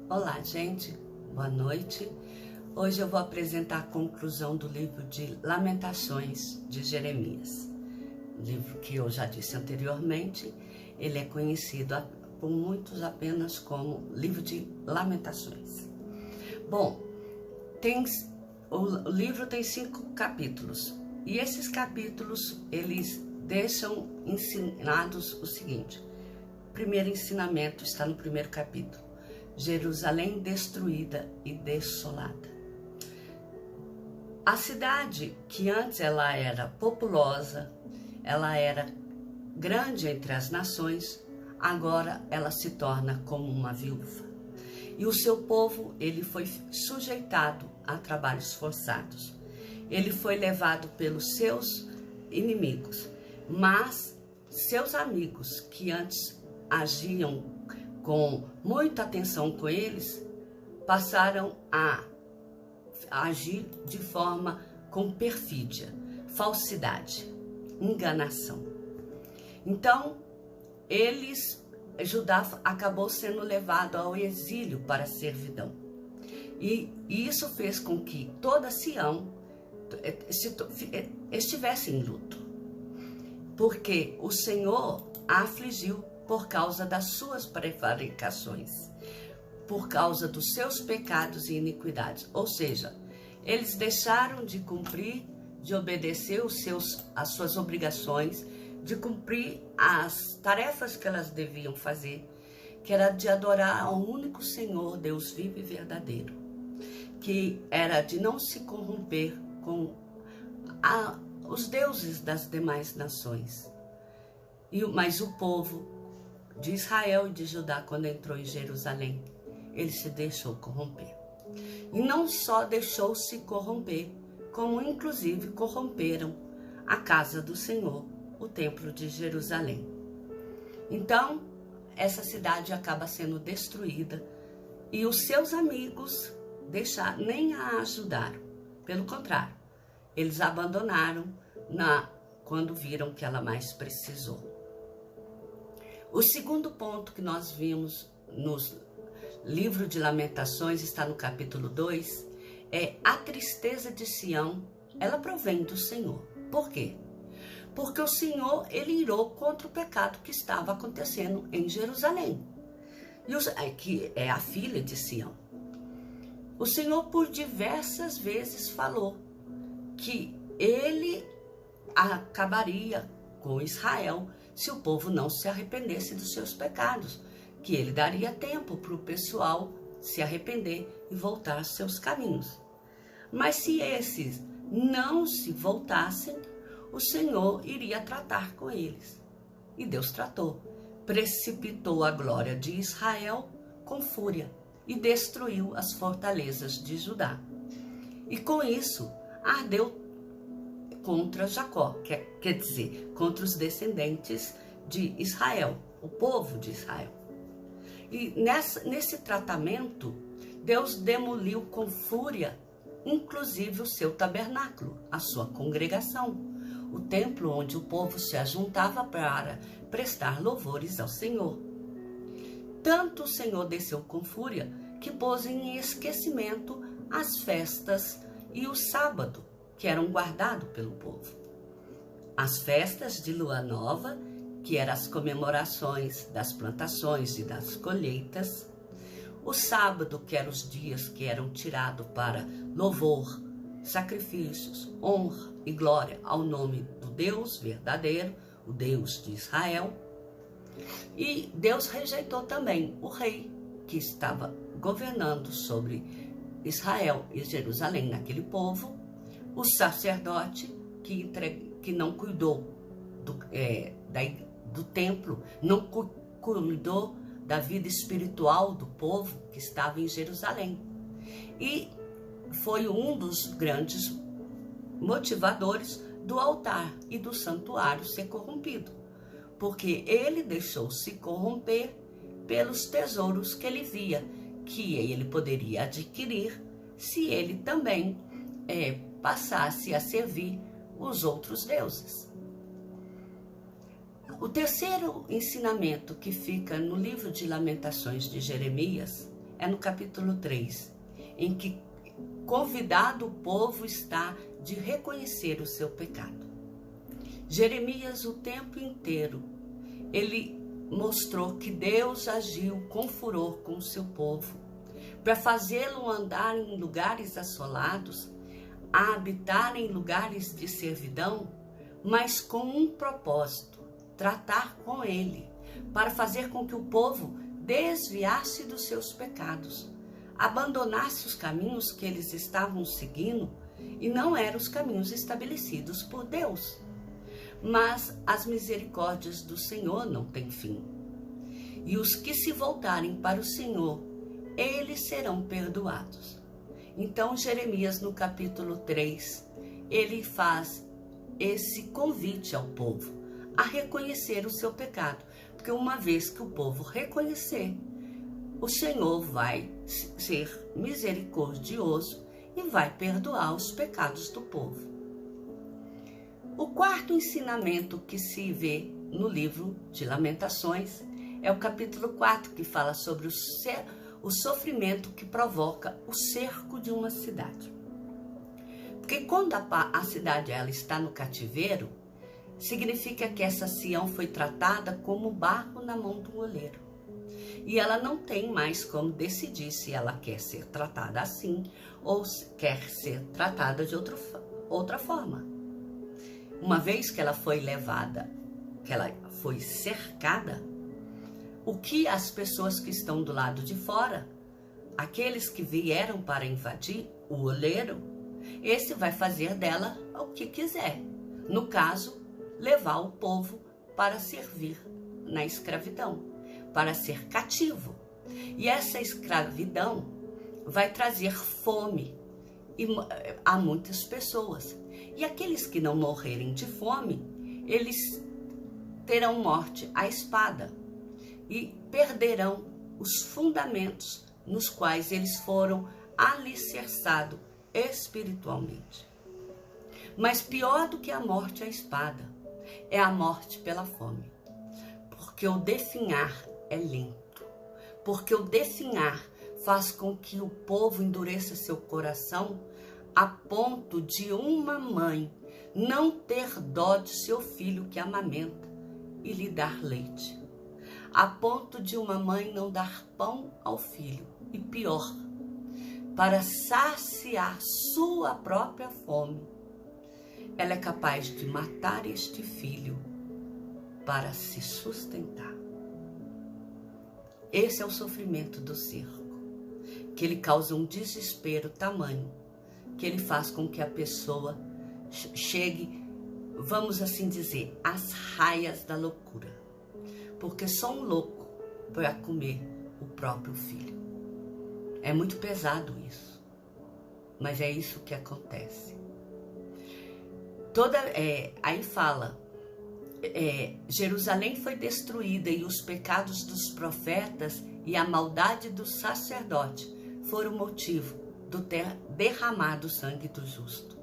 Olá, gente. Boa noite. Hoje eu vou apresentar a conclusão do livro de Lamentações de Jeremias. Livro que eu já disse anteriormente, ele é conhecido por muitos apenas como livro de Lamentações. Bom, o livro tem 5 capítulos e esses capítulos eles deixam ensinados o seguinte. O primeiro ensinamento está no primeiro capítulo. Jerusalém destruída e desolada. A cidade, que antes ela era populosa, ela era grande entre as nações, agora ela se torna como uma viúva. E o seu povo, ele foi sujeitado a trabalhos forçados. Ele foi levado pelos seus inimigos, mas seus amigos, que antes agiam com muita atenção com eles, passaram a agir de forma com perfídia, falsidade, enganação. Então, Judá acabou sendo levado ao exílio para a servidão. E isso fez com que toda Sião estivesse em luto, porque o Senhor a afligiu por causa das suas prevaricações, por causa dos seus pecados e iniquidades. Ou seja, eles deixaram de cumprir, de obedecer as suas obrigações, de cumprir as tarefas que elas deviam fazer, que era de adorar ao único Senhor, Deus vivo e verdadeiro, que era de não se corromper com os deuses das demais nações. Mas o povo de Israel e de Judá, quando entrou em Jerusalém, ele se deixou corromper. E não só deixou-se corromper, como inclusive corromperam a casa do Senhor, o templo de Jerusalém. Então, essa cidade acaba sendo destruída e os seus amigos nem a ajudaram. Pelo contrário, eles a abandonaram quando viram que ela mais precisou. O segundo ponto que nós vimos no livro de Lamentações, está no capítulo 2, é a tristeza de Sião, ela provém do Senhor. Por quê? Porque o Senhor, ele irou contra o pecado que estava acontecendo em Jerusalém, que é a filha de Sião. O Senhor, por diversas vezes, falou que ele acabaria com Israel se o povo não se arrependesse dos seus pecados, que ele daria tempo para o pessoal se arrepender e voltar aos seus caminhos. Mas se esses não se voltassem, o Senhor iria tratar com eles. E Deus tratou. Precipitou a glória de Israel com fúria e destruiu as fortalezas de Judá. E com isso, ardeu contra Jacó, quer dizer, contra os descendentes de Israel, o povo de Israel. E nesse tratamento, Deus demoliu com fúria, inclusive o seu tabernáculo, a sua congregação, o templo onde o povo se ajuntava para prestar louvores ao Senhor. Tanto o Senhor desceu com fúria que pôs em esquecimento as festas e o sábado, que eram guardados pelo povo. As festas de lua nova, que eram as comemorações das plantações e das colheitas. O sábado, que eram os dias que eram tirados para louvor, sacrifícios, honra e glória ao nome do Deus verdadeiro, o Deus de Israel. E Deus rejeitou também o rei que estava governando sobre Israel e Jerusalém, naquele povo, o sacerdote que não cuidou do templo, não cuidou da vida espiritual do povo que estava em Jerusalém. E foi um dos grandes motivadores do altar e do santuário ser corrompido, porque ele deixou-se corromper pelos tesouros que ele via, que ele poderia adquirir se ele também passasse a servir os outros deuses. O terceiro ensinamento que fica no livro de Lamentações de Jeremias é no capítulo 3, em que convidado o povo está de reconhecer o seu pecado. Jeremias, o tempo inteiro, ele mostrou que Deus agiu com furor com o seu povo, para fazê-lo andar em lugares assolados, a habitar em lugares de servidão, mas com um propósito: tratar com ele, para fazer com que o povo desviasse dos seus pecados, abandonasse os caminhos que eles estavam seguindo e não eram os caminhos estabelecidos por Deus. Mas as misericórdias do Senhor não têm fim. E os que se voltarem para o Senhor, eles serão perdoados. Então, Jeremias, no capítulo 3, ele faz esse convite ao povo a reconhecer o seu pecado. Porque uma vez que o povo reconhecer, o Senhor vai ser misericordioso e vai perdoar os pecados do povo. O quarto ensinamento que se vê no livro de Lamentações é o capítulo 4, que fala sobre o sofrimento que provoca o cerco de uma cidade. Porque quando a cidade ela está no cativeiro, significa que essa Sião foi tratada como barro na mão do oleiro. E ela não tem mais como decidir se ela quer ser tratada assim ou se quer ser tratada de outra forma. Uma vez que ela foi levada, que ela foi cercada, o que as pessoas que estão do lado de fora, aqueles que vieram para invadir o oleiro, esse vai fazer dela o que quiser. No caso, levar o povo para servir na escravidão, para ser cativo. E essa escravidão vai trazer fome a muitas pessoas. E aqueles que não morrerem de fome, eles terão morte à espada e perderão os fundamentos nos quais eles foram alicerçados espiritualmente. Mas pior do que a morte à espada é a morte pela fome, porque o definhar é lento, porque o definhar faz com que o povo endureça seu coração a ponto de uma mãe não ter dó de seu filho que amamenta e lhe dar leite, a ponto de uma mãe não dar pão ao filho, e pior, para saciar sua própria fome, ela é capaz de matar este filho para se sustentar. Esse é o sofrimento do cerco, que ele causa um desespero tamanho, que ele faz com que a pessoa chegue, vamos assim dizer, às raias da loucura. Porque só um louco para comer o próprio filho. É muito pesado isso, mas é isso que acontece. Aí fala, Jerusalém foi destruída e os pecados dos profetas e a maldade do sacerdote foram motivo do derramado sangue do justo.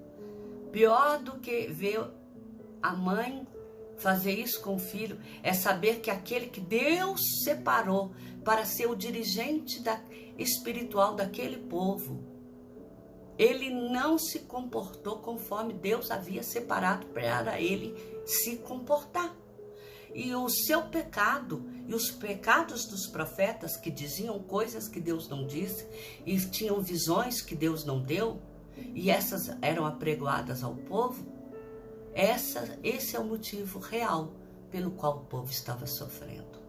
Pior do que ver a mãe fazer isso com o filho é saber que aquele que Deus separou para ser o dirigente espiritual daquele povo, ele não se comportou conforme Deus havia separado para ele se comportar. E o seu pecado e os pecados dos profetas que diziam coisas que Deus não disse e tinham visões que Deus não deu, e essas eram apregoadas ao povo, esse é o motivo real pelo qual o povo estava sofrendo.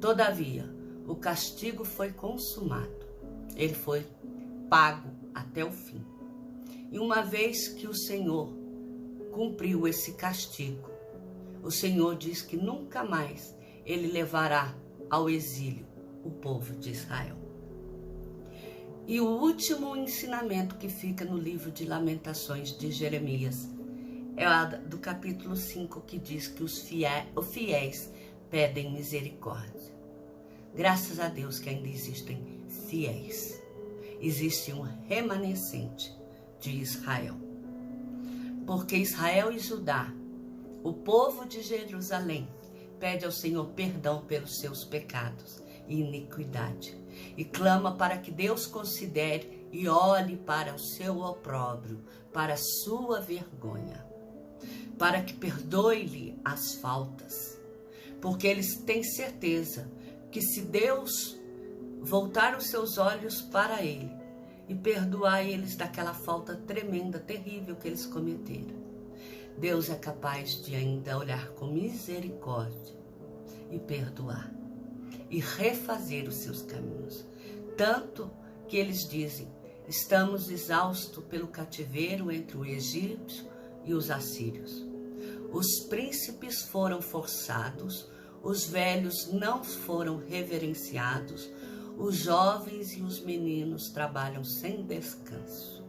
Todavia, o castigo foi consumado, ele foi pago até o fim. E uma vez que o Senhor cumpriu esse castigo, o Senhor diz que nunca mais ele levará ao exílio o povo de Israel. E o último ensinamento que fica no livro de Lamentações de Jeremias é do capítulo 5, que diz que os fiéis pedem misericórdia. Graças a Deus que ainda existem fiéis. Existe um remanescente de Israel. Porque Israel e Judá, o povo de Jerusalém, pede ao Senhor perdão pelos seus pecados e iniquidade. e clama para que Deus considere e olhe para o seu opróbrio, para a sua vergonha, para que perdoe-lhe as faltas, porque eles têm certeza que se Deus voltar os seus olhos para ele e perdoar eles daquela falta tremenda, terrível que eles cometeram, Deus é capaz de ainda olhar com misericórdia e perdoar e refazer os seus caminhos. Tanto que eles dizem: estamos exaustos pelo cativeiro entre o egípcio e os assírios. Os príncipes foram forçados, os velhos não foram reverenciados, os jovens e os meninos trabalham sem descanso.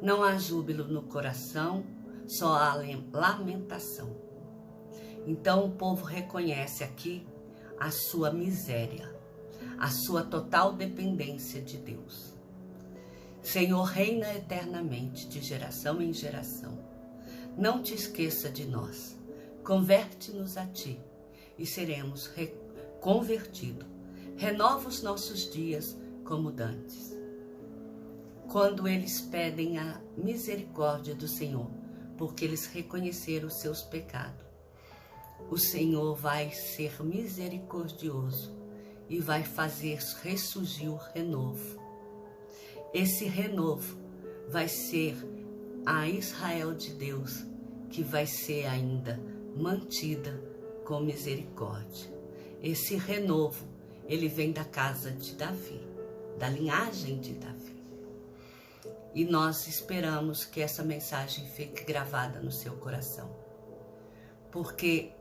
Não há júbilo no coração, só há lamentação. Então o povo reconhece aqui a sua miséria, a sua total dependência de Deus. Senhor, reina eternamente, de geração em geração. Não te esqueça de nós. Converte-nos a ti e seremos convertidos. Renova os nossos dias como dantes. Quando eles pedem a misericórdia do Senhor, porque eles reconheceram os seus pecados, o Senhor vai ser misericordioso e vai fazer ressurgir o renovo. Esse renovo vai ser a Israel de Deus, que vai ser ainda mantida com misericórdia. Esse renovo, ele vem da casa de Davi, da linhagem de Davi. E nós esperamos que essa mensagem fique gravada no seu coração. Porque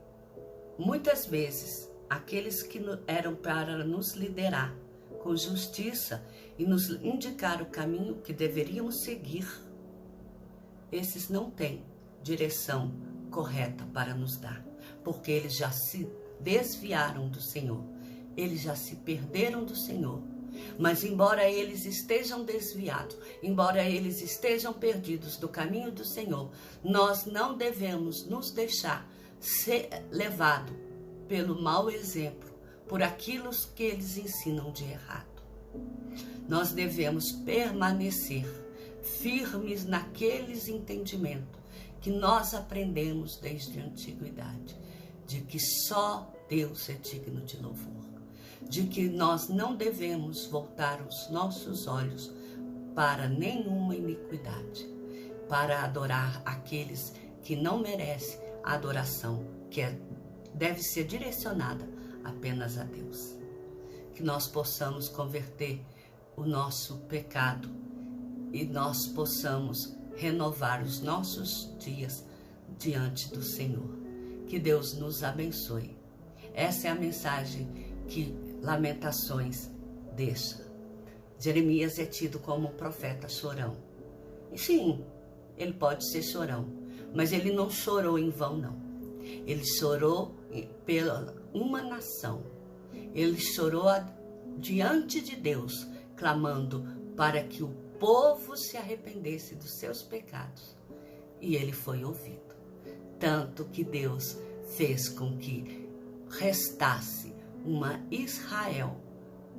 muitas vezes, aqueles que eram para nos liderar com justiça e nos indicar o caminho que deveríamos seguir, esses não têm direção correta para nos dar, porque eles já se desviaram do Senhor, eles já se perderam do Senhor. Mas embora eles estejam desviados, embora eles estejam perdidos do caminho do Senhor, nós não devemos nos deixar ser levado pelo mau exemplo, por aquilo que eles ensinam de errado. Nós devemos permanecer firmes naqueles entendimentos que nós aprendemos desde a antiguidade, de que só Deus é digno de louvor, de que nós não devemos voltar os nossos olhos para nenhuma iniquidade, para adorar aqueles que não merecem a adoração, que deve ser direcionada apenas a Deus. Que nós possamos converter o nosso pecado e nós possamos renovar os nossos dias diante do Senhor. Que Deus nos abençoe. Essa é a mensagem que Lamentações deixa. Jeremias é tido como um profeta chorão. E sim, ele pode ser chorão, mas ele não chorou em vão, não. Ele chorou pela uma nação. Ele chorou diante de Deus, clamando para que o povo se arrependesse dos seus pecados. E ele foi ouvido. Tanto que Deus fez com que restasse uma Israel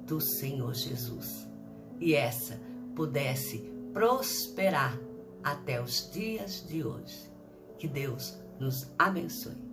do Senhor Jesus. E essa pudesse prosperar até os dias de hoje. Que Deus nos abençoe.